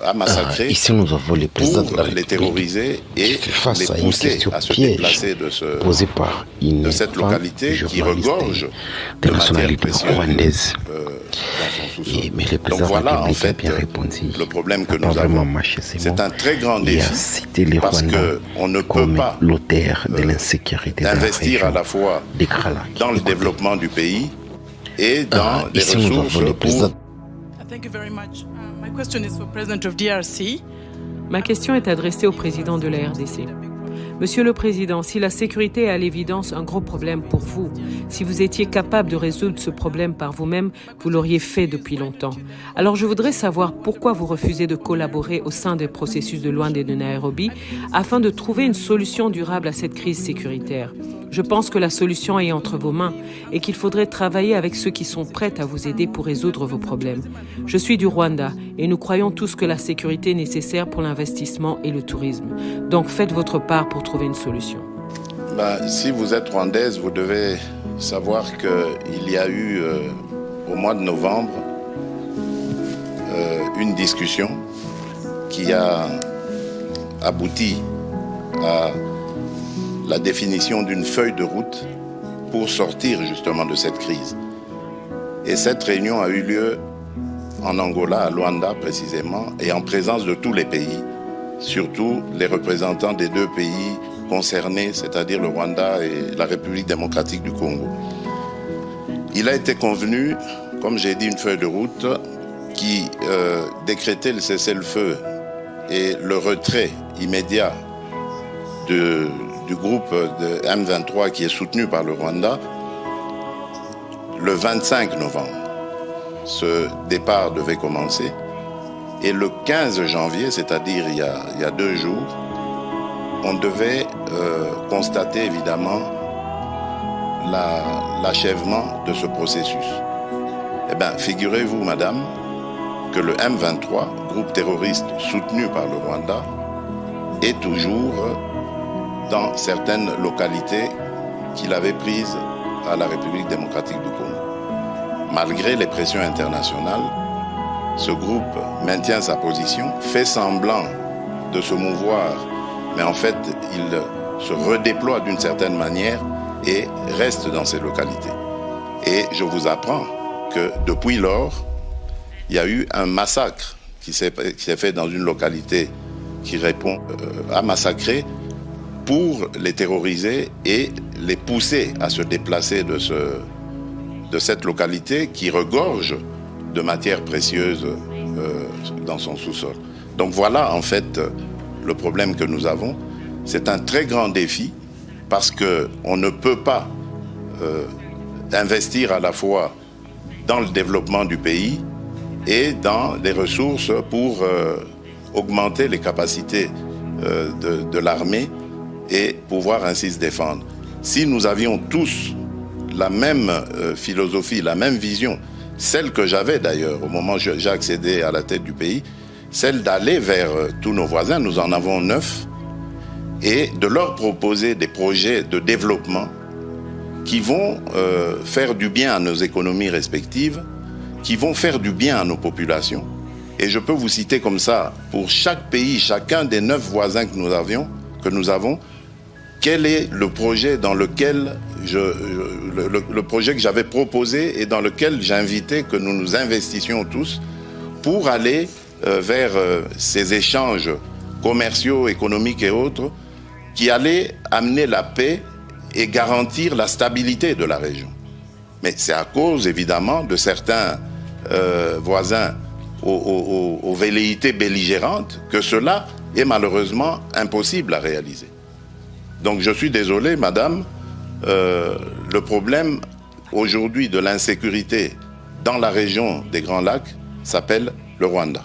a massacré ici nous avons les présidents de la pour les République terroriser et face les à une pousser question à se piège déplacer posée par de cette localité qui regorge de matières nationalité précieuses rwandaise. dans son sous-sol. Mais le Donc président de voilà la en République a fait bien répondu. le problème que N'a pas nous vraiment avons. mâché ses C'est mots. un très grand Il a défi cité les parce Rwandais qu'on ne peut comme pas l'auteur de l'insécurité de la investir région à la fois des Grands Lacs. dans le Écoutez. développement du pays et dans les Ici nous ressources avons les présidents. Thank you very much. My question is for President of DRC. Ma question est adressée au président de la RDC. Monsieur le Président, si la sécurité est à l'évidence un gros problème pour vous, si vous étiez capable de résoudre ce problème par vous-même, vous l'auriez fait depuis longtemps. Alors je voudrais savoir pourquoi vous refusez de collaborer au sein des processus de Luanda et de Nairobi afin de trouver une solution durable à cette crise sécuritaire. Je pense que la solution est entre vos mains et qu'il faudrait travailler avec ceux qui sont prêts à vous aider pour résoudre vos problèmes. Je suis du Rwanda et nous croyons tous que la sécurité est nécessaire pour l'investissement et le tourisme. Donc faites votre part pour trouver une solution. Si vous êtes rwandaise, vous devez savoir qu'il y a eu au mois de novembre une discussion qui a abouti à la définition d'une feuille de route pour sortir justement de cette crise. Et cette réunion a eu lieu en Angola, à Luanda précisément, et en présence de tous les pays, surtout les représentants des deux pays concernés, c'est-à-dire le Rwanda et la République démocratique du Congo. Il a été convenu, comme j'ai dit, une feuille de route qui décrétait le cessez-le-feu et le retrait immédiat du groupe de M23 qui est soutenu par le Rwanda le 25 novembre. Ce départ devait commencer et le 15 janvier, c'est-à-dire il y a 2 jours, on devait constater évidemment l'achèvement de ce processus. Eh bien, figurez-vous, madame, que le M23, groupe terroriste soutenu par le Rwanda, est toujours dans certaines localités qu'il avait prises à la République démocratique du Congo. Malgré les pressions internationales, ce groupe maintient sa position, fait semblant de se mouvoir, mais en fait, il se redéploie d'une certaine manière et reste dans ces localités. Et je vous apprends que depuis lors, il y a eu un massacre qui s'est fait dans une localité qui répond à massacrer pour les terroriser et les pousser à se déplacer de cette localité qui regorge de matières précieuses dans son sous-sol. Donc voilà en fait le problème que nous avons. C'est un très grand défi parce qu'on ne peut pas investir à la fois dans le développement du pays et dans les ressources pour augmenter les capacités de l'armée et pouvoir ainsi se défendre. Si nous avions tous la même philosophie, la même vision, celle que j'avais d'ailleurs au moment où j'ai accédé à la tête du pays, celle d'aller vers tous nos voisins, nous en avons 9, et de leur proposer des projets de développement qui vont faire du bien à nos économies respectives, qui vont faire du bien à nos populations. Et je peux vous citer comme ça, pour chaque pays, chacun des 9 voisins que nous avons, quel est le projet dans lequel le projet que j'avais proposé et dans lequel j'invitais que nous nous investissions tous pour aller vers ces échanges commerciaux, économiques et autres qui allaient amener la paix et garantir la stabilité de la région. Mais c'est à cause évidemment de certains voisins aux velléités belligérantes que cela est malheureusement impossible à réaliser. Donc je suis désolé, madame, le problème aujourd'hui de l'insécurité dans la région des Grands Lacs s'appelle le Rwanda.